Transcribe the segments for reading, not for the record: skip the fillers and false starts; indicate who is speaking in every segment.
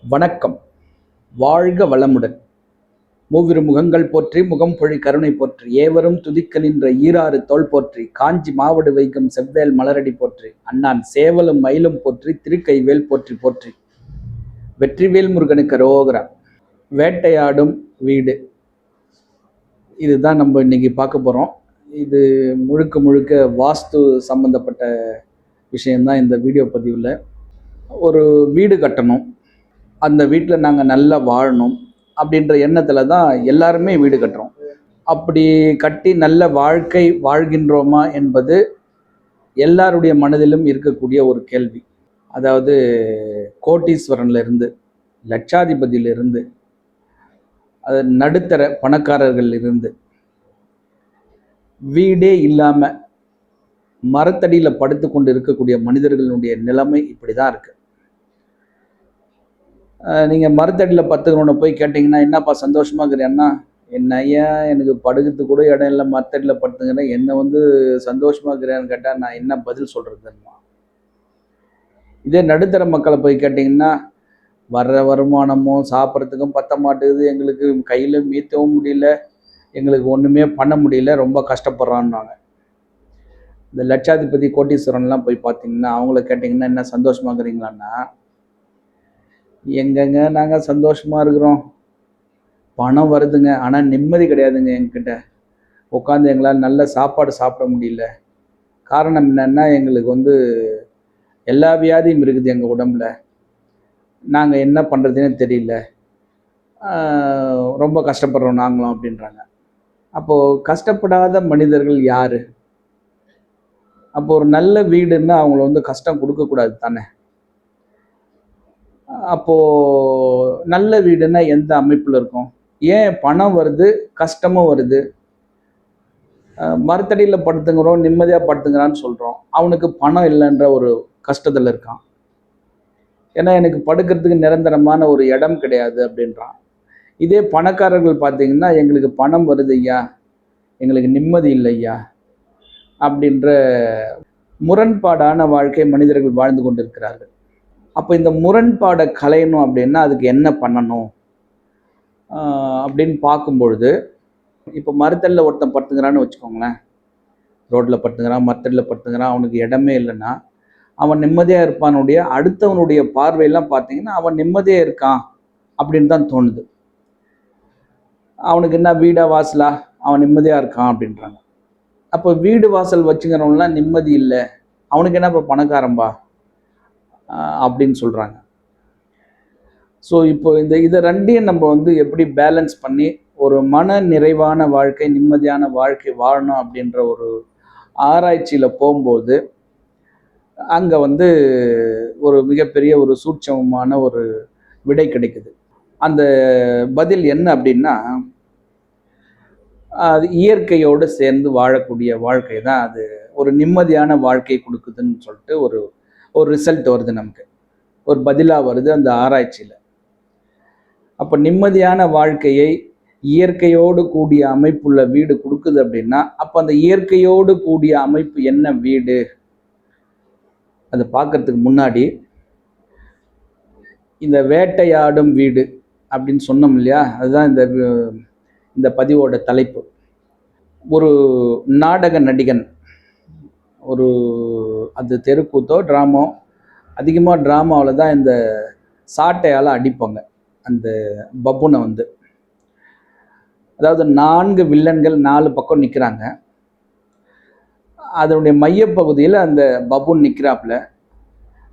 Speaker 1: வணக்கம். வாழ்க வளமுடன். மூவிரு முகங்கள் போற்றி முகம்பொழி கருணை போற்றி ஏவரும் துதிக்க நின்ற ஈராறு தோள் போற்றி காஞ்சி மாவடு வைக்கும் செவ்வேல் மலரடி போற்றி அண்ணான் சேவலும் மயிலும் போற்றி திருக்கைவேல் போற்றி போற்றி வெற்றிவேல் முருகனுக்கு அரோகரா. வேட்டையாடும் வீடு, இதுதான் நம்ம இன்னைக்கு பார்க்க போகிறோம். இது முழுக்க முழுக்க வாஸ்து சம்பந்தப்பட்ட விஷயம்தான். இந்த வீடியோ பதிவில் ஒரு வீடு கட்டணும், அந்த வீட்டில் நாங்கள் நல்லா வாழணும் அப்படின்ற எண்ணத்தில் தான் எல்லாருமே வீடு கட்டுறோம். அப்படி கட்டி நல்ல வாழ்க்கை வாழ்கின்றோமா என்பது எல்லாருடைய மனதிலும் இருக்கக்கூடிய ஒரு கேள்வி. அதாவது கோட்டீஸ்வரன்லேருந்து லட்சாதிபதியிலிருந்து அது நடுத்தர பணக்காரர்கள் இருந்து வீடே இல்லாமல் மரத்தடியில் படுத்து கொண்டு இருக்கக்கூடிய மனிதர்களுடைய நிலைமை இப்படி தான் இருக்குது. நீங்கள் மரத்தடியில் பத்துக்கிறவனை போய் கேட்டிங்கன்னா, என்னப்பா சந்தோஷமாக இருக்கிறேன்னா, என்ன ஐயா எனக்கு படுக்கிறதுக்கு கூட இடம் இல்லை, மரத்தடியில் படுத்துக்கிறேன், என்னை சந்தோஷமாக இருக்கிறேன்னு கேட்டால் நான் என்ன பதில் சொல்கிறதுமா? இதே நடுத்தர மக்களை போய் கேட்டிங்கன்னா, வர்ற வருமானமும் சாப்பிட்றதுக்கும் பத்த மாட்டேங்குது, எங்களுக்கு கையில் மீற்றவும் முடியல, எங்களுக்கு ஒன்றுமே பண்ண முடியல, ரொம்ப கஷ்டப்படுறான்னாங்க. இந்த லட்சாதிபதி கோட்டீஸ்வரன்லாம் போய் பார்த்தீங்கன்னா, அவங்கள கேட்டிங்கன்னா என்ன சந்தோஷமாக இருக்கிறீங்களான்னா, எங்கங்க நாங்கள் சந்தோஷமாக இருக்கிறோம், பணம் வருதுங்க, ஆனால் நிம்மதி கிடையாதுங்க, எங்ககிட்ட உட்காந்து எங்களால் நல்ல சாப்பாடு சாப்பிட முடியல. காரணம் என்னென்னா, எங்களுக்கு எல்லா வியாதியும் இருக்குது எங்கள் உடம்புல, நாங்கள் என்ன பண்ணுறதுனே தெரியல, ரொம்ப கஷ்டப்படுறோம் நாங்களும் அப்படின்றாங்க. அப்போது கஷ்டப்படாத மனிதர்கள் யார்? அப்போ ஒரு நல்ல வீடுன்னா அவங்கள கஷ்டம் கொடுக்கக்கூடாது தானே. அப்போது நல்ல வீடுன்னா எந்த அமைப்பில் இருக்கும்? ஏன் பணம் வருது, கஷ்டமும் வருது? மரத்தடியில் படுத்துங்கிறோம், நிம்மதியாக படுத்துங்கிறான்னு சொல்கிறோம், அவனுக்கு பணம் இல்லைன்ற ஒரு கஷ்டத்தில் இருக்கான். ஏன்னா எனக்கு படுக்கிறதுக்கு நிரந்தரமான ஒரு இடம் கிடையாது அப்படின்றான். இதே பணக்காரர்கள் பார்த்தீங்கன்னா, எங்களுக்கு பணம் வருது ஐயா, எங்களுக்கு நிம்மதி இல்லை ஐயா அப்படின்ற முரண்பாடான வாழ்க்கை மனிதர்கள் வாழ்ந்து கொண்டிருக்கிறார்கள். அப்போ இந்த முரண்பாடை களையணும் அப்படின்னா அதுக்கு என்ன பண்ணணும் அப்படின்னு பார்க்கும்பொழுது, இப்போ மரத்தடியில் ஒருத்தன் படுத்துங்கிறான்னு வச்சுக்கோங்களேன், ரோட்டில் படுத்துங்கிறான், மரத்தடியில் படுத்துங்கிறான், அவனுக்கு இடமே இல்லைன்னா அவன் நிம்மதியாக இருப்பானுடைய அடுத்தவனுடைய பார்வையெல்லாம் பார்த்தீங்கன்னா அவன் நிம்மதியாக இருக்கான் அப்படின்னு தான் தோணுது. அவனுக்கு என்ன வீடா வாசலா, அவன் நிம்மதியாக இருக்கான் அப்படின்றாங்க. அப்போ வீடு வாசல் வச்சுக்கிறவன்லாம் நிம்மதி இல்லை, அவனுக்கு என்ன இப்போ பணக்காரம்பா அப்படின்னு சொல்கிறாங்க. ஸோ இப்போ இதை ரெண்டையும் நம்ம எப்படி பேலன்ஸ் பண்ணி ஒரு மன நிறைவான வாழ்க்கை, நிம்மதியான வாழ்க்கை வாழணும் அப்படின்ற ஒரு ஆராய்ச்சியில் போகும்போது அங்கே ஒரு மிகப்பெரிய ஒரு சூட்சமமான ஒரு விடை கிடைக்குது. அந்த பதில் என்ன அப்படின்னா, அது இயற்கையோடு சேர்ந்து வாழக்கூடிய வாழ்க்கை தான் அது ஒரு நிம்மதியான வாழ்க்கை கொடுக்குதுன்னு சொல்லிட்டு ஒரு ரிசல்ட் வருது, நமக்கு ஒரு பதிலாக வருது அந்த ஆராய்ச்சியில். அப்போ நிம்மதியான வாழ்க்கையை இயற்கையோடு கூடிய அமைப்புள்ள வீடு கொடுக்குது அப்படின்னா, அப்போ அந்த இயற்கையோடு கூடிய அமைப்பு என்ன வீடு அதை பார்க்கறதுக்கு முன்னாடி இந்த வேட்டையாடும் வீடு அப்படின்னு சொன்னோம் இல்லையா, அதுதான் இந்த பதிவோட தலைப்பு. ஒரு நாடக நடிகன், அது தெருக்கூத்தோ ட்ராமோ, அதிகமாக ட்ராமாவில் தான் இந்த சாட்டையால் அடிப்பாங்க அந்த பப்புனை. அதாவது 4 வில்லன்கள் 4 பக்கம் நிற்கிறாங்க, அதனுடைய மையப்பகுதியில் அந்த பப்புன் நிற்கிறாப்புல.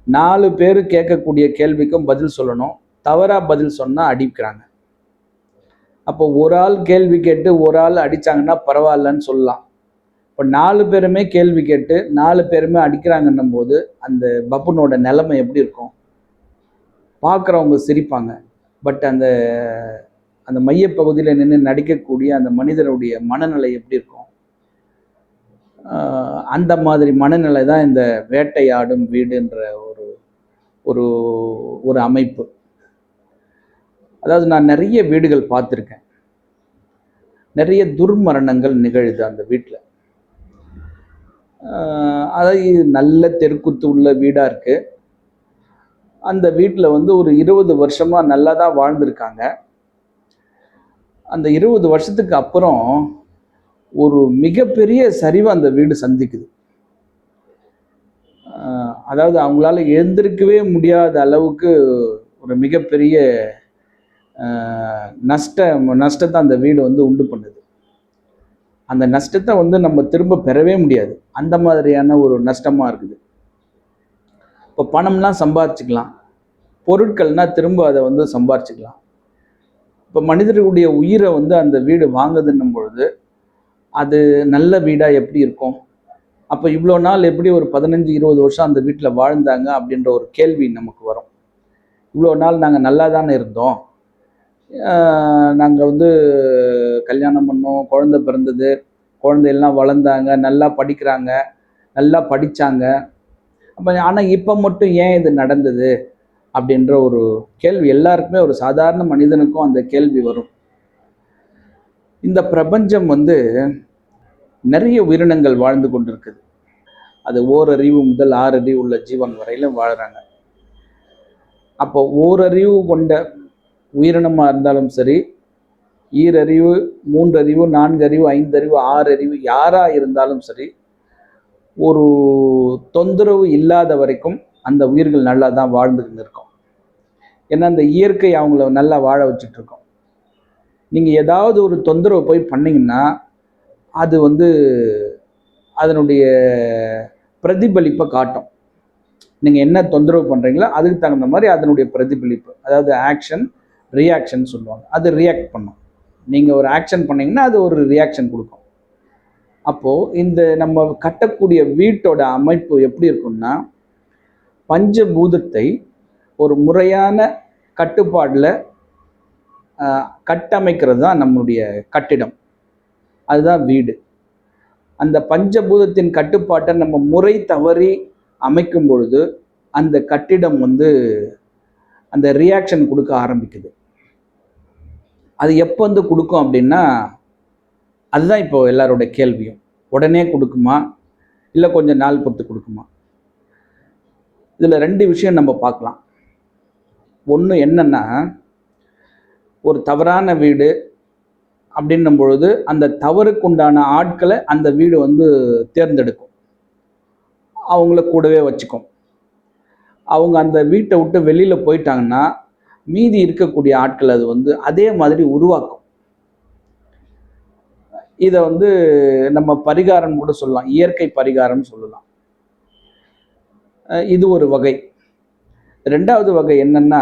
Speaker 1: 4 பேர் கேட்கக்கூடிய கேள்விக்கும் பதில் சொல்லணும், தவறாக பதில் சொன்னால் அடிக்கிறாங்க. அப்போ ஒரு ஆள் கேள்வி கேட்டு ஒரு ஆள் அடித்தாங்கன்னா பரவாயில்லன்னு சொல்லலாம். இப்போ 4 பேருமே கேள்வி கேட்டு 4 பேருமே அடிக்கிறாங்கன்னும் போது அந்த பப்புனோட நிலைமை எப்படி இருக்கும்? பார்க்குறவங்க சிரிப்பாங்க, பட் அந்த அந்த மையப்பகுதியில் நின்று நடிக்கக்கூடிய அந்த மனிதனுடைய மனநிலை எப்படி இருக்கும்? அந்த மாதிரி மனநிலை தான் இந்த வேட்டையாடும் வீடுன்ற ஒரு ஒரு அமைப்பு. அதாவது நான் நிறைய வீடுகள் பார்த்துருக்கேன், நிறைய துர்மரணங்கள் நிகழுது அந்த வீட்டில். அதாவது நல்ல தெருக்குத்து உள்ள வீடாக இருக்குது, அந்த வீட்டில் வந்து ஒரு 20 வருஷமாக நல்லா தான் வாழ்ந்திருக்காங்க. அந்த 20 வருஷத்துக்கு அப்புறம் ஒரு மிகப்பெரிய சரிவை அந்த வீடு சந்திக்குது. அதாவது அவங்களால எழுந்திருக்கவே முடியாத அளவுக்கு ஒரு மிகப்பெரிய நஷ்டத்தை அந்த வீடு வந்து உண்டு பண்ணுது. அந்த நஷ்டத்தை வந்து நம்ம திரும்ப பெறவே முடியாது. அந்த மாதிரியான ஒரு நஷ்டமாக இருக்குது. இப்போ பணம்லாம் சம்பாதிச்சுக்கலாம், பொருட்கள்னால் திரும்ப அதை வந்து சம்பாதிச்சுக்கலாம். இப்போ மனிதர்களுடைய உயிரை வந்து அந்த வீடு வாங்குதுன்னும் பொழுது அது நல்ல வீடாக எப்படி இருக்கும்? அப்போ இவ்வளோ நாள் எப்படி ஒரு 15-20 வருஷம் அந்த வீட்டில் வாழ்ந்தாங்க அப்படின்ற ஒரு கேள்வி நமக்கு வரும். இவ்வளோ நாள் நாங்கள் நல்லா தானே இருந்தோம், நாங்கள் வந்து கல்யாணம் பண்ணோம், குழந்தை பிறந்தது, குழந்தையெல்லாம் வளர்ந்தாங்க, நல்லா படிக்கிறாங்க, நல்லா படித்தாங்க. அப்போ ஆனால் இப்போ மட்டும் ஏன் இது நடந்தது அப்படின்ற ஒரு கேள்வி எல்லாருக்குமே, ஒரு சாதாரண மனிதனுக்கும் அந்த கேள்வி வரும். இந்த பிரபஞ்சம் வந்து நிறைய உயிரினங்கள் வாழ்ந்து கொண்டிருக்குது. அது ஓரறிவு முதல் 6 அறிவு உள்ள ஜீவன் வரையிலும் வாழ்கிறாங்க. அப்போ ஓரறிவு கொண்ட உயிரினமாக இருந்தாலும் சரி, ஈரறிவு, 3 அறிவு, 4 அறிவு, 5 அறிவு, 6 அறிவு யாராக இருந்தாலும் சரி, ஒரு தொந்தரவு இல்லாத வரைக்கும் அந்த உயிர்கள் நல்லா தான் வாழ்ந்துக்கிட்டு இருக்கும். ஏன்னா அந்த இயற்கை அவங்கள நல்லா வாழ வச்சுட்டு இருக்கோம். நீங்கள் ஏதாவது ஒரு தொந்தரவு போய் பண்ணிங்கன்னா அது வந்து அதனுடைய பிரதிபலிப்பை காட்டும். நீங்கள் என்ன தொந்தரவு பண்ணுறீங்களோ அதுக்கு தகுந்த மாதிரி அதனுடைய பிரதிபலிப்பு, அதாவது ஆக்ஷன் ரியாக்ஷன் சொல்லுவாங்க, அது ரியாக்ட் பண்ணும். நீங்கள் ஒரு ஆக்ஷன் பண்ணிங்கன்னா அது ஒரு ரியாக்ஷன் கொடுக்கும். அப்போது இந்த நம்ம கட்டக்கூடிய வீட்டோட அமைப்பு எப்படி இருக்குன்னா, பஞ்சபூதத்தை ஒரு முறையான கட்டுப்பாடில் கட்டமைக்கிறது தான் நம்மளுடைய கட்டிடம். அதுதான் வீடு. அந்த பஞ்சபூதத்தின் கட்டுப்பாட்டை நம்ம முறை தவறி அமைக்கும் பொழுது அந்த கட்டிடம் வந்து அந்த ரியாக்ஷன் கொடுக்க ஆரம்பிக்குது. அது எப்போ வந்து கொடுக்கும் அப்படின்னா, அதுதான் இப்போ எல்லாரோட கேள்வியும். உடனே கொடுக்குமா, இல்லை கொஞ்சம் நாள் பொறுத்து கொடுக்குமா? இதில் 2 விஷயம் நம்ம பார்க்கலாம். ஒன்று என்னன்னா, ஒரு தவறான வீடு அப்படின்னும் பொழுது அந்த தவறுக்குண்டான ஆட்களை அந்த வீடு வந்து தேர்ந்தெடுக்கும், அவங்கள கூடவே வச்சுக்கும். அவங்க அந்த வீட்டை விட்டு வெளியில் போயிட்டாங்கன்னா மீதி இருக்கக்கூடிய ஆட்கள் அது வந்து அதே மாதிரி உருவாக்கும். இதை வந்து நம்ம பரிகாரம் கூட சொல்லலாம், இயற்கை பரிகாரம் சொல்லலாம். இது ஒரு வகை. 2வது வகை என்னன்னா,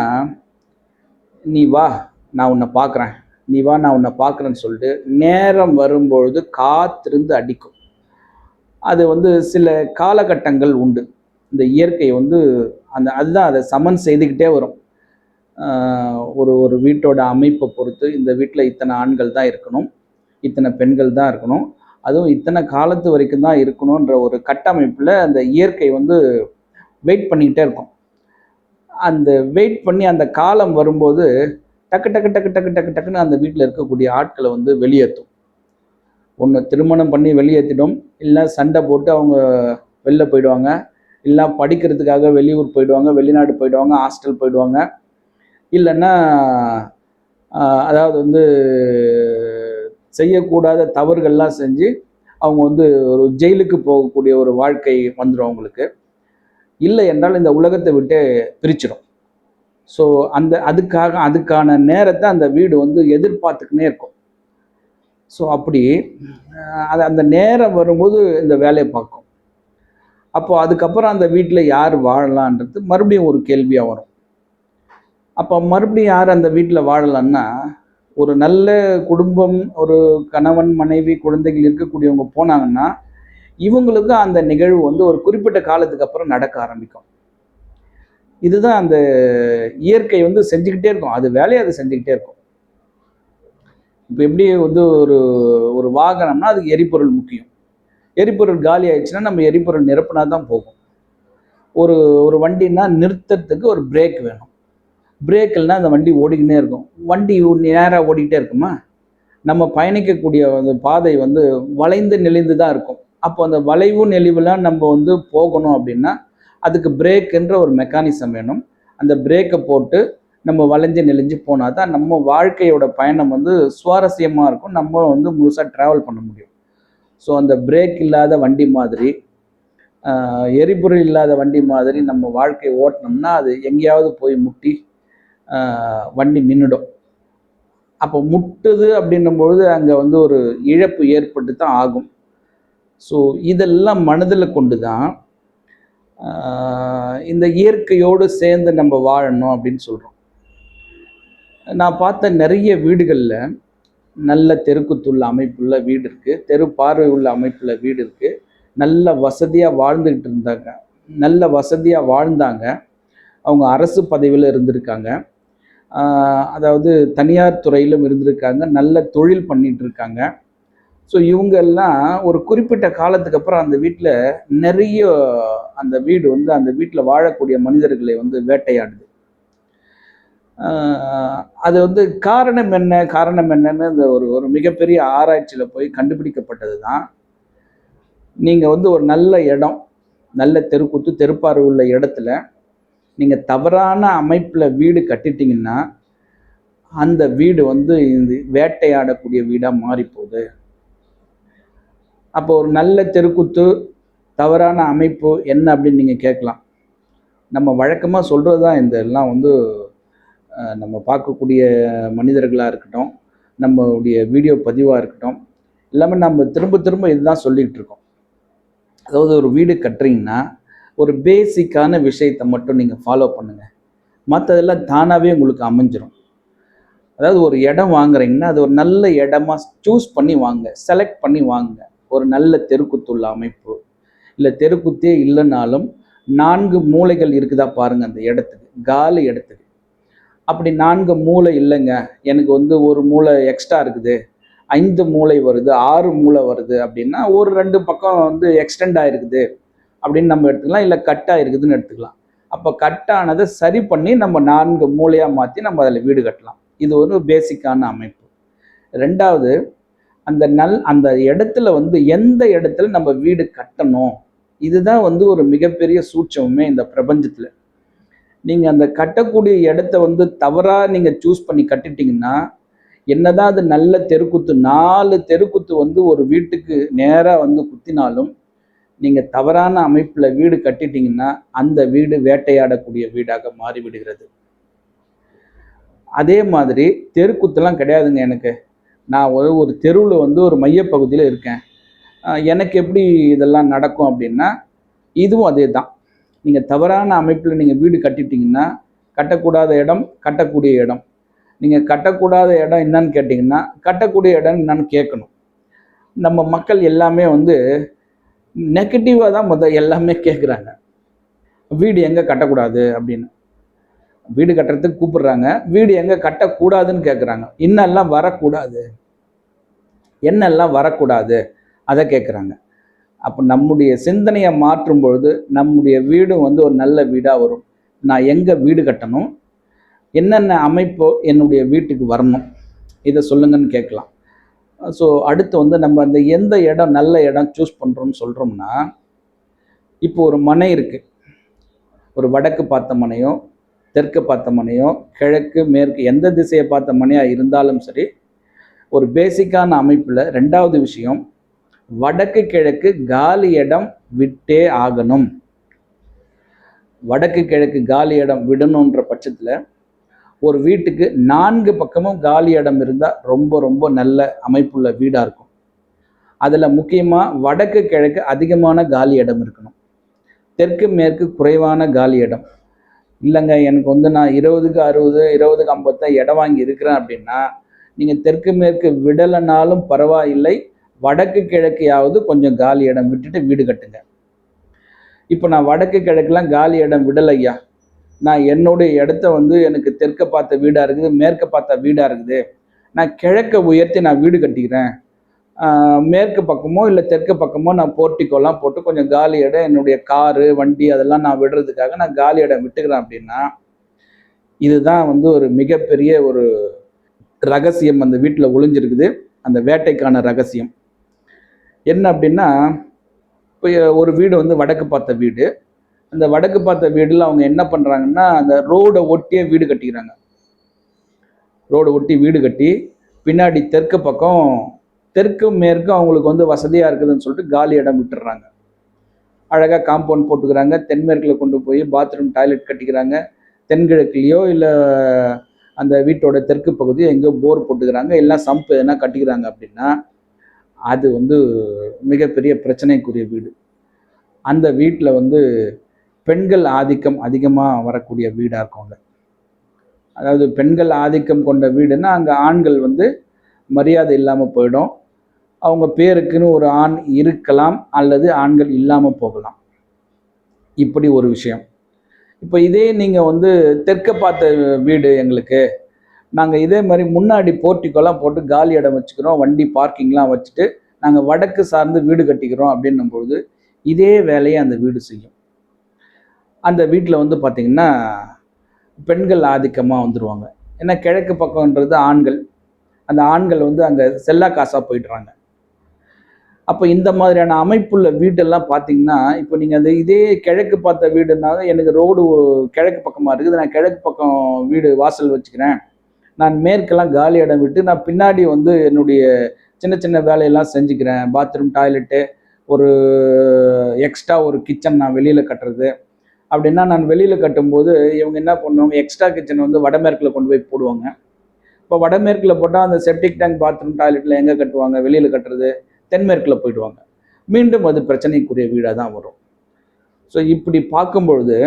Speaker 1: நீ வா நான் உன்னை பார்க்குறேன், நீ வா நான் உன்னை பார்க்குறேன்னு சொல்லிட்டு நேரம் வரும்பொழுது காத்திருந்து அடிக்கும். அது வந்து சில காலகட்டங்கள் உண்டு. இந்த இயற்கை வந்து அதுதான் அதை சமன் செய்துக்கிட்டே வரும். ஒரு வீட்டோட அமைப்பை பொறுத்து இந்த வீட்டில் இத்தனை ஆண்கள் தான் இருக்கணும், இத்தனை பெண்கள் தான் இருக்கணும், அதுவும் இத்தனை காலத்து வரைக்கும் தான் இருக்கணுன்ற ஒரு கட்டமைப்பில் அந்த இயற்கை வந்து வெயிட் பண்ணிக்கிட்டே இருக்கும். அந்த வெயிட் பண்ணி அந்த காலம் வரும்போது டக்கு டக்கு டக்கு டக்கு டக்கு டக்குன்னு அந்த வீட்டில் இருக்கக்கூடிய ஆட்களை வந்து வெளியேற்றும். ஒன்று திருமணம் பண்ணி வெளியேற்றிடும், இல்லை சண்டை போட்டு அவங்க வெளில போயிடுவாங்க, இல்லை படிக்கிறதுக்காக வெளியூர் போயிடுவாங்க, வெளிநாடு போயிடுவாங்க, ஹாஸ்டல் போயிடுவாங்க, இல்லைன்னா அதாவது வந்து செய்யக்கூடாத தவறுகள்லாம் செஞ்சு அவங்க வந்து ஒரு ஜெயிலுக்கு போகக்கூடிய ஒரு வாழ்க்கை வந்துடும் அவங்களுக்கு. இல்லை என்றால் இந்த உலகத்தை விட்டு பிரிச்சிடும். ஸோ அதுக்கான நேரத்தை அந்த வீடு வந்து எதிர்பார்த்துக்கினே இருக்கும். ஸோ அப்படி அந்த நேரம் வரும்போது இந்த வேலையை பார்க்கும். அப்போ அதுக்கப்புறம் அந்த வீட்டில் யார் வாழலான்றது மறுபடியும் ஒரு கேள்வியாக வரும். அப்போ மறுபடியும் யார் அந்த வீட்டில் வாழலான்னா, ஒரு நல்ல குடும்பம், ஒரு கணவன் மனைவி குழந்தைகள் இருக்கக்கூடியவங்க போனாங்கன்னா இவங்களுக்கு அந்த நிகழ்வு வந்து ஒரு குறிப்பிட்ட காலத்துக்கு அப்புறம் நடக்க ஆரம்பிக்கும். இதுதான் அந்த இயற்கை வந்து செஞ்சுக்கிட்டே இருக்கும், அது வேலையை அது செஞ்சுக்கிட்டே இருக்கும். இப்போ எப்படி வந்து ஒரு வாகனம்னா அதுக்கு எரிபொருள் முக்கியம். எரிபொருள் காலி ஆயிடுச்சுன்னா நம்ம எரிபொருள் நிரப்புனா தான் போகும். ஒரு வண்டின்னா நிறுத்துறதுக்கு ஒரு பிரேக் வேணும். பிரேக் இல்லைன்னா அந்த வண்டி ஓடிக்கிட்டே இருக்கும். வண்டி நேராக ஓடிக்கிட்டே இருக்குமா? நம்ம பயணிக்கக்கூடிய அந்த பாதை வந்து வளைந்து நெளிந்து தான் இருக்கும். அப்போ அந்த வளைவு நெளிவுலாம் நம்ம வந்து போகணும் அப்படின்னா அதுக்கு பிரேக்குன்ற ஒரு மெக்கானிசம் வேணும். அந்த பிரேக்கை போட்டு நம்ம வளைஞ்சு நெளிஞ்சு போனால் தான் நம்ம வாழ்க்கையோட பயணம் வந்து சுவாரஸ்யமாக இருக்கும், நம்ம வந்து முழுசாக ட்ராவல் பண்ண முடியும். ஸோ அந்த பிரேக் இல்லாத வண்டி மாதிரி, எரிபொருள் இல்லாத வண்டி மாதிரி நம்ம வாழ்க்கையை ஓட்டினோம்னா அது எங்கேயாவது போய் முட்டி வண்டி நின்றுடும். அப்போ முட்டுது அப்படின்னும் பொழுது அங்கே வந்து ஒரு இழப்பு ஏற்பட்டு தான் ஆகும். ஸோ இதெல்லாம் மனதில் கொண்டு தான் இந்த இயற்கையோடு சேர்ந்து நம்ம வாழணும் அப்படின்னு சொல்கிறோம். நான் பார்த்த நிறைய வீடுகளில் நல்ல தெருக்குத்துள்ள அமைப்புள்ள வீடு இருக்குது, தெரு பார்வை உள்ள அமைப்புள்ள வீடு இருக்குது. நல்ல வசதியாக வாழ்ந்துக்கிட்டு இருந்தாங்க, நல்ல வசதியாக வாழ்ந்தாங்க. அவங்க அரசு பதவியில் இருந்திருக்காங்க, அதாவது தனியார் துறையிலும் இருந்திருக்காங்க, நல்ல தொழில் பண்ணிகிட்டு இருக்காங்க. ஸோ இவங்கெல்லாம் ஒரு குறிப்பிட்ட காலத்துக்கு அப்புறம் அந்த வீட்டில் நிறைய அந்த வீடு வந்து அந்த வீட்டில் வாழக்கூடிய மனிதர்களை வந்து வேட்டையாடுது. அது வந்து காரணம் என்னன்னு இந்த ஒரு மிகப்பெரிய ஆராய்ச்சியில் போய் கண்டுபிடிக்கப்பட்டது தான். நீங்கள் வந்து ஒரு நல்ல இடம், நல்ல தெருக்கூத்து தெருப்பார்வை உள்ள இடத்துல நீங்கள் தவறான அமைப்பில் வீடு கட்டிட்டீங்கன்னா அந்த வீடு வந்து இந்த வேட்டையாடக்கூடிய வீடாக மாறி போகுது. அப்போ ஒரு நல்ல தெருக்கூத்து தவறான அமைப்பு என்ன அப்படின்னு நீங்கள் கேட்கலாம். நம்ம வழக்கமாக சொல்கிறது தான் இதெல்லாம் வந்து நம்ம பார்க்கக்கூடிய மனிதர்களாக இருக்கட்டும், நம்மளுடைய வீடியோ பதிவாக இருக்கட்டும், எல்லாமே நம்ம திரும்ப திரும்ப இதுதான் சொல்லிகிட்டு இருக்கோம். அதாவது ஒரு வீடு கட்டுறீங்கன்னா ஒரு பேசிக்கான விஷயத்தை மட்டும் நீங்கள் ஃபாலோ பண்ணுங்கள், மற்றதெல்லாம் தானாகவே உங்களுக்கு அமைஞ்சிடும். அதாவது ஒரு இடம் வாங்குறீங்கன்னா அது ஒரு நல்ல இடமா சூஸ் பண்ணி வாங்க, செலக்ட் பண்ணி வாங்க. ஒரு நல்ல தெருக்குத்துள்ள அமைப்பு, இல்லை தெருக்குத்தே இல்லைனாலும் 4 மூலைகள் இருக்குதா பாருங்கள் அந்த இடத்துக்கு, காலி இடத்துக்கு. அப்படி 4 மூலை இல்லைங்க, எனக்கு வந்து ஒரு மூலை எக்ஸ்ட்ரா இருக்குது, 5 மூலை வருது, 6 மூலை வருது அப்படின்னா ஒரு 2 பக்கம் வந்து எக்ஸ்டெண்ட் ஆகிருக்குது அப்படின்னு நம்ம எடுத்துக்கலாம், இல்லை கட் ஆகிருக்குதுன்னு எடுத்துக்கலாம். அப்போ கட்டானதை சரி பண்ணி நம்ம 4 மூலையாக மாற்றி நம்ம அதில் வீடு கட்டலாம். இது ஒரு பேசிக்கான அமைப்பு. ரெண்டாவது, அந்த இடத்துல வந்து எந்த இடத்துல நம்ம வீடு கட்டணும், இதுதான் வந்து ஒரு மிகப்பெரிய சூட்சமே இந்த பிரபஞ்சத்தில். நீங்கள் அந்த கட்டக்கூடிய இடத்த வந்து தவறாக நீங்கள் சூஸ் பண்ணி கட்டிட்டீங்கன்னா, என்னதான் அது நல்ல தெருக்குத்து 4 தெருக்குத்து வந்து ஒரு வீட்டுக்கு நேராக வந்து குத்தினாலும் நீங்கள் தவறான அமைப்பில் வீடு கட்டிட்டீங்கன்னா அந்த வீடு வேட்டையாடக்கூடிய வீடாக மாறிவிடுகிறது. அதே மாதிரி தெருக்குத்துலாம் கிடையாதுங்க. எனக்கு நான் ஒரு தெருவில் வந்து ஒரு மையப்பகுதியில் இருக்கேன், எனக்கு எப்படி இதெல்லாம் நடக்கும் அப்படின்னா இதுவும் அதே தான். நீங்கள் தவறான அமைப்பில் நீங்கள் வீடு கட்டிட்டீங்கன்னா கட்டக்கூடாத இடம், கட்டக்கூடிய இடம். நீங்கள் கட்டக்கூடாத இடம் என்னன்னு கேட்டிங்கன்னா கட்டக்கூடிய இடம் என்னன்னு கேட்கணும். நம்ம மக்கள் எல்லாமே வந்து நெகட்டிவாக தான் எல்லாமே கேட்குறாங்க. வீடு எங்கே கட்டக்கூடாது அப்படின்னு, வீடு கட்டுறதுக்கு கூப்பிடுறாங்க, வீடு எங்கே கட்டக்கூடாதுன்னு கேட்குறாங்க. என்னெல்லாம் வரக்கூடாது அதை கேட்குறாங்க. அப்போ நம்முடைய சிந்தனையை மாற்றும் பொழுது நம்முடைய வீடும் வந்து ஒரு நல்ல வீடாக வரும். நான் எங்கே வீடு கட்டணும், என்னென்ன அமைப்போ என்னுடைய வீட்டுக்கு வரணும், இதை சொல்லுங்கன்னு கேட்கலாம். ஸோ அடுத்து வந்து நம்ம அந்த எந்த இடம் நல்ல இடம் சூஸ் பண்ணுறோம்னு சொல்கிறோம்னா, இப்போ ஒரு மனை இருக்குது, ஒரு வடக்கு பார்த்த மனையோ தெற்கு பார்த்த மனையோ கிழக்கு மேற்கு எந்த திசையை பார்த்த மனையாக இருந்தாலும் சரி, ஒரு பேசிக்கான அமைப்பில் ரெண்டாவது விஷயம், வடக்கு கிழக்கு காலி இடம் விட்டே ஆகணும். வடக்கு கிழக்கு காலி இடம் விடணுன்ற பட்சத்தில் ஒரு வீட்டுக்கு 4 பக்கமும் காலி இடம் இருந்தால் ரொம்ப ரொம்ப நல்ல அமைப்புள்ள வீடாக இருக்கும். அதில் முக்கியமாக வடக்கு கிழக்கு அதிகமான காலி இடம் இருக்கணும், தெற்கு மேற்கு குறைவான காலி இடம். இல்லைங்க எனக்கு வந்து நான் 20க்கு 60 20க்கு 50 இடம் வாங்கி இருக்கிறேன் அப்படின்னா நீங்கள் தெற்கு மேற்கு விடலைனாலும் பரவாயில்லை, வடக்கு கிழக்கையாவது கொஞ்சம் காலி இடம் விட்டுட்டு வீடு கட்டுங்க. இப்போ நான் வடக்கு கிழக்கெல்லாம் காலி இடம் விடலையா, நான் என்னுடைய இடத்த வந்து எனக்கு தெற்க பார்த்த வீடாக இருக்குது, மேற்க பார்த்த வீடாக இருக்குது, நான் கிழக்க உயர்த்தி நான் வீடு கட்டிக்கிறேன், மேற்கு பக்கமோ இல்லை தெற்கு பக்கமோ நான் போர்ட்டிக்கோலாம் போட்டு கொஞ்சம் காலி இடம் என்னுடைய காரு வண்டி அதெல்லாம் நான் விடுறதுக்காக நான் காலி இடம் விட்டுக்கிறேன் அப்படின்னா, இதுதான் வந்து ஒரு மிகப்பெரிய ஒரு ரகசியம் அந்த வீட்டில் ஒளிஞ்சிருக்குது. அந்த வேட்டைக்கான ரகசியம் என்ன அப்படின்னா, இப்போ ஒரு வீடு வந்து வடக்கு பார்த்த வீடு, அந்த வடக்கு பார்த்த வீடுல அவங்க என்ன பண்ணுறாங்கன்னா, அந்த ரோடை ஒட்டியே வீடு கட்டிக்கிறாங்க. ரோடை ஒட்டி வீடு கட்டி பின்னாடி தெற்கு பக்கம் தெற்கு மேற்கு அவங்களுக்கு வந்து வசதியாக இருக்குதுன்னு சொல்லிட்டு காலி இடம் விட்டுடுறாங்க. அழகாக காம்பவுண்ட் போட்டுக்கிறாங்க. தென்மேற்கில் கொண்டு போய் பாத்ரூம் டாய்லெட் கட்டிக்கிறாங்க. தென்கிழக்குலையோ இல்லை அந்த வீட்டோட தெற்கு பகுதியோ எங்கேயோ போர் போட்டுக்கிறாங்க. எல்லாம் சம்ப் எதனா கட்டிக்கிறாங்க அப்படின்னா அது வந்து மிகப்பெரிய பிரச்சனைக்குரிய வீடு. அந்த வீட்டில் வந்து பெண்கள் ஆதிக்கம் அதிகமாக வரக்கூடிய வீடாக இருக்குங்க. அதாவது பெண்கள் ஆதிக்கம் கொண்ட வீடுன்னா அங்கே ஆண்கள் வந்து மரியாதை இல்லாமல் போயிடும். அவங்க பேருக்குன்னு ஒரு ஆண் இருக்கலாம் அல்லது ஆண்கள் இல்லாமல் போகலாம். இப்படி ஒரு விஷயம். இப்போ இதே நீங்கள் வந்து தெற்க பார்த்த வீடு எங்களுக்கு, நாங்கள் இதே மாதிரி முன்னாடி போர்ட்டிக்கோலாம் போட்டு காலி இடம் வச்சுக்கிறோம், வண்டி பார்க்கிங்லாம் வச்சுட்டு நாங்கள் வடக்கு சார்ந்து வீடு கட்டிக்கிறோம் அப்படின்னும்பொழுது இதே வேலையை அந்த வீடு செய்யும். அந்த வீட்டில் வந்து பார்த்திங்கன்னா பெண்கள் ஆதிக்கமாக வந்துடுவாங்க. ஏன்னா கிழக்கு பக்கம்ன்றது ஆண்கள். அந்த ஆண்கள் வந்து அங்கே செல்லா காசாக போயிடுறாங்க. அப்போ இந்த மாதிரியான அமைப்புள்ள வீடெல்லாம் பார்த்தீங்கன்னா, இப்போ நீங்கள் அந்த இதே கிழக்கு பார்த்த வீடுனாலும் எனக்கு ரோடு கிழக்கு பக்கமாக இருக்குது, நான் கிழக்கு பக்கம் வீடு வாசல் வச்சுக்கிறேன், நான் மேற்கெல்லாம் காலி இடம் விட்டு நான் பின்னாடி வந்து என்னுடைய சின்ன சின்ன வேலையெல்லாம் செஞ்சுக்கிறேன், பாத்ரூம் டாய்லெட்டு ஒரு எக்ஸ்ட்ரா ஒரு கிச்சன் நான் வெளியில் கட்டுறது அப்படின்னா, நான் வெளியில் கட்டும்போது இவங்க என்ன பண்ணுவாங்க, எக்ஸ்ட்ரா கிச்சன் வந்து வடமேற்கில் கொண்டு போய் போடுவாங்க. இப்போ வடமேற்கில் போட்டால் அந்த செப்டிக் டேங்க் பாத்ரூம் டாய்லெட்டில் எங்கே கட்டுவாங்க, வெளியில் கட்டுறது தென்மேற்கில் போயிடுவாங்க. மீண்டும் அது பிரச்சனைக்குரிய வீடாக தான் வரும். ஸோ இப்படி பார்க்கும்பொழுது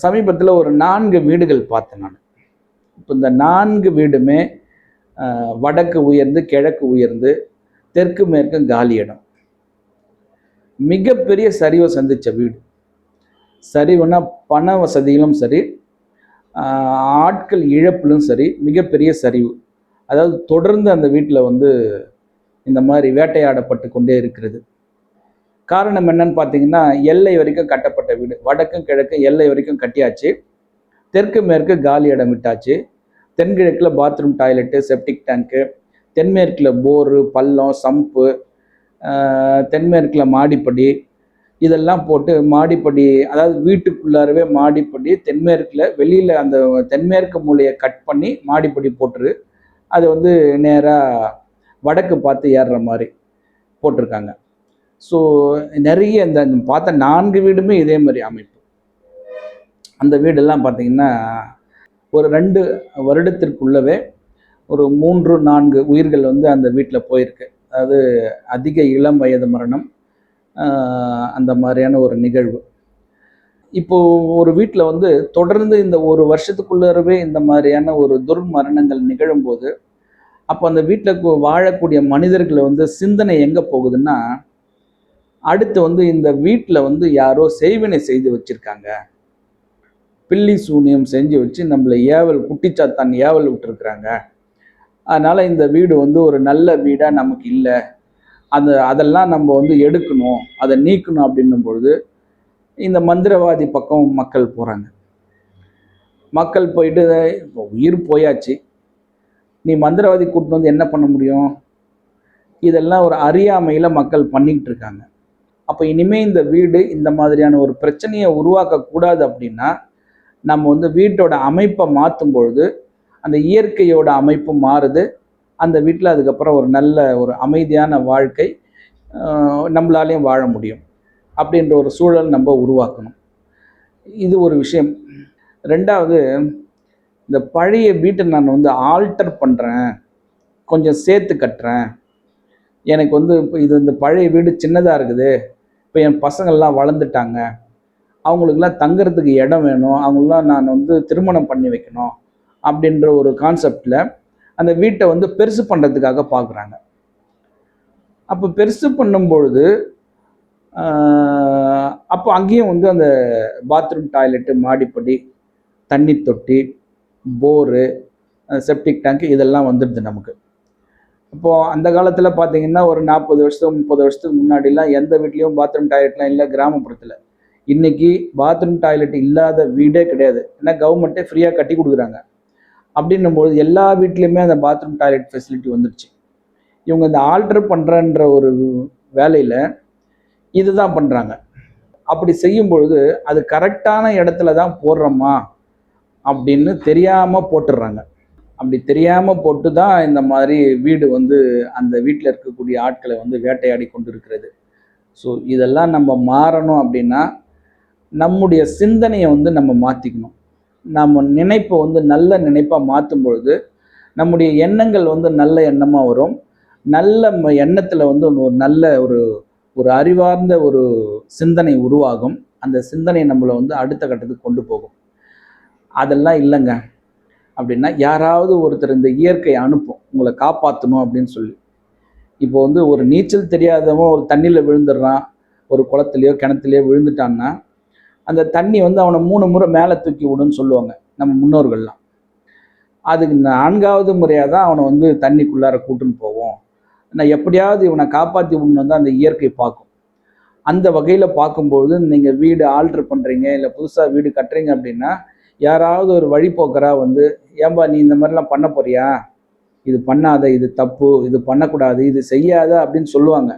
Speaker 1: சமீபத்தில் ஒரு 4 வீடுகள் பார்த்தேன் நான். இப்போ இந்த 4 வீடுமே வடக்கு உயர்ந்து கிழக்கு உயர்ந்து தெற்கு மேற்கு காலி இடம். மிகப்பெரிய சரிவை சந்தித்த வீடு. சரிவுனா பண வசதியிலும் சரி, ஆட்கள் இழப்பிலும் சரி, மிகப்பெரிய சரிவு. அதாவது தொடர்ந்து அந்த வீட்டில் வந்து இந்த மாதிரி வேட்டையாடப்பட்டு கொண்டே இருக்கிறது. காரணம் என்னன்னு பார்த்தீங்கன்னா, எல்லை வரைக்கும் கட்டப்பட்ட வீடு. வடக்கும் கிழக்கும் எல்லை வரைக்கும் கட்டியாச்சு. தெற்கு மேற்கு காலி இடம் விட்டாச்சு. தென்கிழக்கில் பாத்ரூம் டாய்லெட்டு, செப்டிக் டேங்க்கு, தென்மேற்கில் போரு, பள்ளம், சம்பு, தென்மேற்கில் மாடிப்படி, இதெல்லாம் போட்டு மாடிப்படி, அதாவது வீட்டுக்குள்ளாரவே மாடிப்படி, தென்மேற்கில் வெளியில் அந்த தென்மேற்கு மூலையை கட் பண்ணி மாடிப்படி போட்டுரு. அது வந்து நேராக வடக்கு பார்த்து ஏறுற மாதிரி போட்டிருக்காங்க. ஸோ நிறைய இந்த பார்த்த 4 வீடுமே இதே மாதிரி அமைப்பு. அந்த வீடெல்லாம் பார்த்திங்கன்னா ஒரு 2 வருடத்திற்குள்ளவே ஒரு 3-4 உயிர்கள் வந்து அந்த வீட்டில் போயிருக்கு. அதாவது அதிக இளம் வயது மரணம், அந்த மாதிரியான ஒரு நிகழ்வு. இப்போது ஒரு வீட்டில் வந்து தொடர்ந்து இந்த ஒரு வருஷத்துக்குள்ளவே இந்த மாதிரியான ஒரு துர்மரணங்கள் நிகழும்போது, அப்போ அந்த வீட்டில் வாழக்கூடிய மனிதர்களை வந்து சிந்தனை எங்கே போகுதுன்னா, அடுத்து வந்து இந்த வீட்டில் வந்து யாரோ செய்வினை செய்து வச்சுருக்காங்க, பில்லி சூனியம் செஞ்சு வச்சு நம்மளை ஏவல் குட்டிச்சாத்தான் ஏவல் விட்டுருக்குறாங்க, அதனால் இந்த வீடு வந்து ஒரு நல்ல வீடாக நமக்கு இல்லை, அதெல்லாம் நம்ம வந்து எடுக்கணும், அதை நீக்கணும் அப்படின்னும் பொழுது இந்த மந்திரவாதி பக்கம் மக்கள் போகிறாங்க. மக்கள் போயிட்டு இப்போ உயிர் போயாச்சு, நீ மந்திரவாதி கூட்டிட்டு வந்து என்ன பண்ண முடியும்? இதெல்லாம் ஒரு அறியாமையில் மக்கள் பண்ணிக்கிட்டு இருக்காங்க. அப்போ இனிமேல் இந்த வீடு இந்த மாதிரியான ஒரு பிரச்சனையை உருவாக்கக்கூடாது அப்படின்னா, நம்ம வந்து வீட்டோட அமைப்பை மாற்றும் பொழுது அந்த இயற்கையோட அமைப்பு மாறுது. அந்த வீட்டில் அதுக்கப்புறம் ஒரு நல்ல ஒரு அமைதியான வாழ்க்கை நம்மளாலையும் வாழ முடியும் அப்படின்ற ஒரு சூழல் நம்ம உருவாக்கணும். இது ஒரு விஷயம். 2வது, இந்த பழைய வீட்டை நான் வந்து ஆல்டர் பண்ணுறேன், கொஞ்சம் சேர்த்து கட்டுறேன், எனக்கு வந்து இப்போ இந்த பழைய வீடு சின்னதாக இருக்குது, இப்போ என் பசங்கள்லாம் வளர்ந்துட்டாங்க, அவங்களுக்கெல்லாம் தங்குறதுக்கு இடம் வேணும், அவங்களெலாம் நான் வந்து திருமணம் பண்ணி வைக்கணும் அப்படின்ற ஒரு கான்செப்டில் அந்த வீட்டை வந்து பெருசு பண்ணுறதுக்காக பார்க்குறாங்க. அப்போ பெருசு பண்ணும்பொழுது அப்போ அங்கேயும் வந்து அந்த பாத்ரூம் டாய்லெட்டு, மாடிப்படி, தண்ணி தொட்டி, போரு, செப்டிக் டேங்க் இதெல்லாம் வந்துடுது நமக்கு. இப்போது அந்த காலத்தில் பார்த்தீங்கன்னா ஒரு 40 வருஷம் 30 வருஷத்துக்கு முன்னாடிலாம் எந்த வீட்லேயும் பாத்ரூம் டாய்லெட்லாம் இல்லை கிராமப்புறத்தில். இன்றைக்கி பாத்ரூம் டாய்லெட் இல்லாத வீடே கிடையாது. ஏன்னா கவர்மெண்ட்டே ஃப்ரீயாக கட்டி கொடுக்குறாங்க. அப்படின்னும்போது எல்லா வீட்லேயுமே அந்த பாத்ரூம் டாய்லெட் ஃபெசிலிட்டி வந்துடுச்சு. இவங்க இந்த ஆல்டர் பண்ணுறன்ற ஒரு வேலையில் இதுதான் பண்ணுறாங்க. அப்படி செய்யும் பொழுது அது கரெக்டான இடத்துல தான் போடுறோமா அப்படின்னு தெரியாமல் போட்டுடுறாங்க. அப்படி தெரியாமல் போட்டு தான் இந்த மாதிரி வீடு வந்து அந்த வீட்டில் இருக்கக்கூடிய ஆட்களை வந்து வேட்டையாடி கொண்டு இருக்கிறது. ஸோ இதெல்லாம் நம்ம மாறணும் அப்படின்னா நம்முடைய சிந்தனையை வந்து நம்ம மாற்றிக்கணும். நம்ம நினைப்பை வந்து நல்ல நினைப்பாக மாற்றும் பொழுது நம்முடைய எண்ணங்கள் வந்து நல்ல எண்ணமாக வரும். நல்ல எண்ணத்தில் வந்து ஒரு நல்ல ஒரு ஒரு அறிவார்ந்த ஒரு சிந்தனை உருவாகும். அந்த சிந்தனை நம்மளை வந்து அடுத்த கட்டத்துக்கு கொண்டு போகும். அதெல்லாம் இல்லைங்க அப்படின்னா யாராவது ஒருத்தர் இந்த இயற்கை அனுப்பும் உங்களை காப்பாற்றணும் அப்படின்னு சொல்லி. இப்போ வந்து ஒரு நீச்சல் தெரியாதவன் ஒரு தண்ணியில் விழுந்துடுறான், ஒரு குளத்துலையோ கிணத்துலையோ விழுந்துட்டான்னா அந்த தண்ணி வந்து அவனை 3 முறை மேலே தூக்கி விடுன்னு சொல்லுவாங்க நம்ம முன்னோர்கள்லாம். அதுக்கு 4வது முறையாக தான் அவனை வந்து தண்ணிக்குள்ளார கூட்டுன்னு போவோம். நான் எப்படியாவது இவனை காப்பாற்றி விடணும் வந்து அந்த இயற்கை பார்க்கும். அந்த வகையில் பார்க்கும்போது நீங்கள் வீடு ஆல்ட்ரு பண்ணுறீங்க, இல்லை புதுசாக வீடு கட்டுறீங்க அப்படின்னா யாராவது ஒரு வழிபோக்கரா வந்து, ஏன்பா நீ இந்த மாதிரிலாம் பண்ண போறியா, இது பண்ணாத, இது தப்பு, இது பண்ணக்கூடாது, இது செய்யாத அப்படின்னு சொல்லுவாங்க.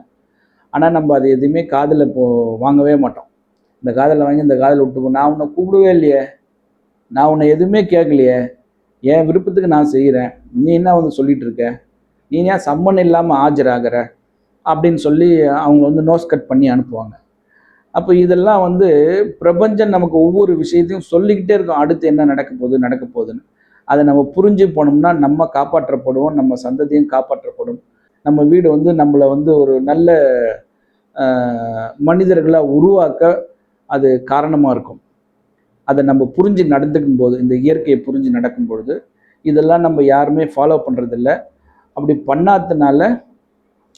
Speaker 1: ஆனால் நம்ம அது எதுவுமே காதில் வாங்கவே மாட்டோம். இந்த காதில் வாங்கி இந்த காதில் விட்டுப்போம். நான் உன்னை கூப்பிடவே இல்லையே, நான் உன்னை எதுவுமே கேட்கலையே, என் விருப்பத்துக்கு நான் செய்கிறேன், நீ என்ன வந்து சொல்லிட்டு இருக்க, நீ ஏன் சம்மன் இல்லாமல் ஆஜராகிற அப்படின்னு சொல்லி அவங்க வந்து நோஸ் கட் பண்ணி அனுப்புவாங்க. அப்போ இதெல்லாம் வந்து பிரபஞ்சம் நமக்கு ஒவ்வொரு விஷயத்தையும் சொல்லிக்கிட்டே இருக்கும், அடுத்து என்ன நடக்க போகுதுன்னு. அதை நம்ம புரிஞ்சு போனோம்னா நம்ம காப்பாற்றப்படுவோம், நம்ம சந்ததியும் காப்பாற்றப்படும். நம்ம வீடு வந்து நம்மளை வந்து ஒரு நல்ல மனிதர்களாக உருவாக்க அது காரணமாக இருக்கும். அதை நம்ம புரிஞ்சு நடந்துக்கும் போது, இந்த இயற்கையை புரிஞ்சு நடக்கும் பொழுது இதெல்லாம் நம்ம யாருமே ஃபாலோ பண்ணுறதில்ல. அப்படி பண்ணாததுனால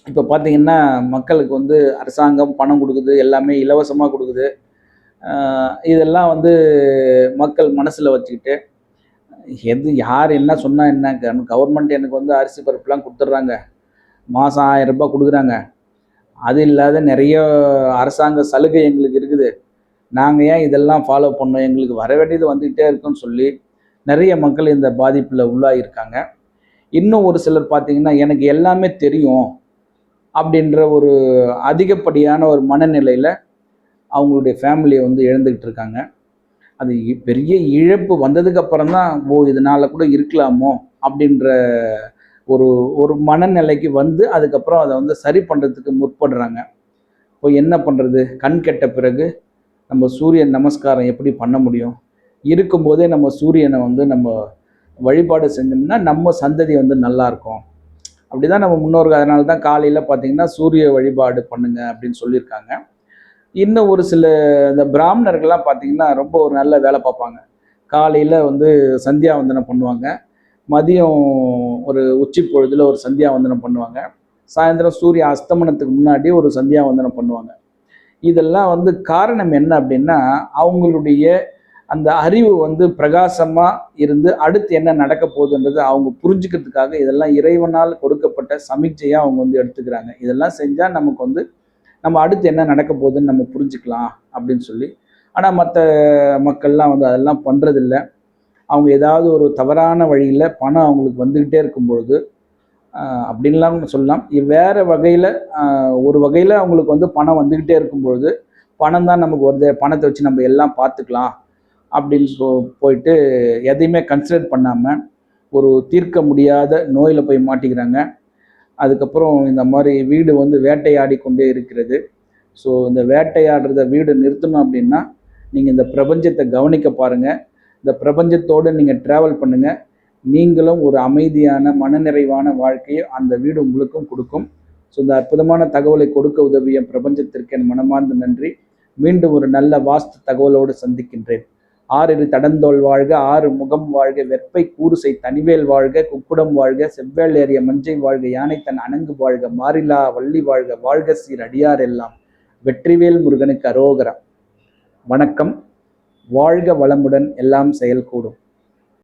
Speaker 1: இப்போ பார்த்தீங்கன்னா மக்களுக்கு வந்து அரசாங்கம் பணம் கொடுக்குது, எல்லாமே இலவசமாக கொடுக்குது. இதெல்லாம் வந்து மக்கள் மனசில் வச்சுக்கிட்டு யார் என்ன சொன்னால் என்ன, கவர்மெண்ட் எனக்கு வந்து அரிசி பருப்புலாம் கொடுத்துட்றாங்க, மாதம் 1000 ரூபாய் கொடுக்குறாங்க, அது இல்லாத நிறைய அரசாங்க சலுகை எங்களுக்கு இருக்குது, நாங்கள் ஏன் இதெல்லாம் ஃபாலோ பண்ணோம், எங்களுக்கு வர வேண்டியது வந்துக்கிட்டே இருக்குன்னு சொல்லி நிறைய மக்கள் இந்த பாதிப்பில் உள்ளாகியிருக்காங்க. இன்னும் ஒரு சிலர் பார்த்தீங்கன்னா எனக்கு எல்லாமே தெரியும் அப்படின்ற ஒரு அதிகப்படியான ஒரு மனநிலையில் அவங்களுடைய ஃபேமிலியை வந்து இழந்துக்கிட்டு இருக்காங்க. அது பெரிய இழப்பு வந்ததுக்கு அப்புறம் தான் இதனால் கூட இருக்கலாமோ அப்படின்ற ஒரு ஒரு மனநிலைக்கு வந்து அதுக்கப்புறம் அதை வந்து சரி பண்ணுறதுக்கு முற்படுறாங்க. இப்போ என்ன பண்ணுறது, கண் கெட்ட பிறகு நம்ம சூரியன் நமஸ்காரம் எப்படி பண்ண முடியும்? இருக்கும்போதே நம்ம சூரியனை வந்து நம்ம வழிபாடு செஞ்சோம்னா நம்ம சந்ததி வந்து நல்லாயிருக்கும். அப்படி தான் நம்ம முன்னோர்கள், அதனால தான் காலையில் பார்த்தீங்கன்னா சூரிய வழிபாடு பண்ணுங்க அப்படின்னு சொல்லியிருக்காங்க. இன்னும் ஒரு சில இந்த பிராமணர்கள்லாம் பார்த்தீங்கன்னா ரொம்ப ஒரு நல்ல வேலை பார்ப்பாங்க. காலையில் வந்து சந்தியாவந்தனம் பண்ணுவாங்க, மதியம் ஒரு உச்சி பொழுதில் ஒரு சந்தியாவந்தனம் பண்ணுவாங்க, சாயந்தரம் சூரிய அஸ்தமனத்துக்கு முன்னாடி ஒரு சந்தியாவந்தனம் பண்ணுவாங்க. இதெல்லாம் வந்து காரணம் என்ன அப்படின்னா அவங்களுடைய அந்த அறிவு வந்து பிரகாசமாக இருந்து அடுத்து என்ன நடக்க போகுதுன்றது அவங்க புரிஞ்சுக்கிறதுக்காக இதெல்லாம் இறைவனால் கொடுக்கப்பட்ட சமிக்ஞையாக அவங்க வந்து எடுத்துக்கிறாங்க. இதெல்லாம் செஞ்சால் நமக்கு வந்து நம்ம அடுத்து என்ன நடக்க போகுதுன்னு நம்ம புரிஞ்சுக்கலாம் அப்படின்னு சொல்லி. ஆனால் மற்ற மக்கள்லாம் வந்து அதெல்லாம் பண்ணுறதில்ல. அவங்க ஏதாவது ஒரு தவறான வழியில் பணம் அவங்களுக்கு வந்துக்கிட்டே இருக்கும்பொழுது அப்படின்லாம் சொல்லலாம். வேறு வகையில் ஒரு வகையில் அவங்களுக்கு வந்து பணம் வந்துக்கிட்டே இருக்கும்பொழுது பணம் தான் நமக்கு வருது, பணத்தை வச்சு நம்ம எல்லாம் பார்த்துக்கலாம் அப்படின்னு போயிட்டு எதையுமே கன்சிடர் பண்ணாமல் ஒரு தீர்க்க முடியாத நோயில் போய் மாட்டிக்கிறாங்க. அதுக்கப்புறம் இந்த மாதிரி வீடு வந்து வேட்டையாடி கொண்டே இருக்கிறது. ஸோ இந்த வேட்டையாடுறத வீடு நிறுத்தணும் அப்படின்னா நீங்கள் இந்த பிரபஞ்சத்தை கவனிக்க பாருங்கள், இந்த பிரபஞ்சத்தோடு நீங்கள் ட்ராவல் பண்ணுங்கள், நீங்களும் ஒரு அமைதியான மனநிறைவான வாழ்க்கையை அந்த வீடு உங்களுக்கும் கொடுக்கும். ஸோ இந்த அற்புதமான தகவலை கொடுக்க உதவிய பிரபஞ்சத்திற்கு என் மனமார்ந்த நன்றி. மீண்டும் ஒரு நல்ல வாஸ்து தகவலோடு சந்திக்கின்றேன். 6 தடந்தோள் வாழ்க, 6 முகம் வாழ்க, வெற்பை கூறுசை தனிவேல் வாழ்க, குக்குடம் வாழ்க, செவ்வேள் ஏறிய மஞ்சை வாழ்க, யானை தன் அணங்கு வாழ்க, மாறிலா வள்ளி வாழ்க, வாழ்க சீர் அடியார் எல்லாம், வெற்றிவேல் முருகனுக்கு அரோகரா. வணக்கம். வாழ்க வளமுடன், எல்லாம் செயல்கூடும்.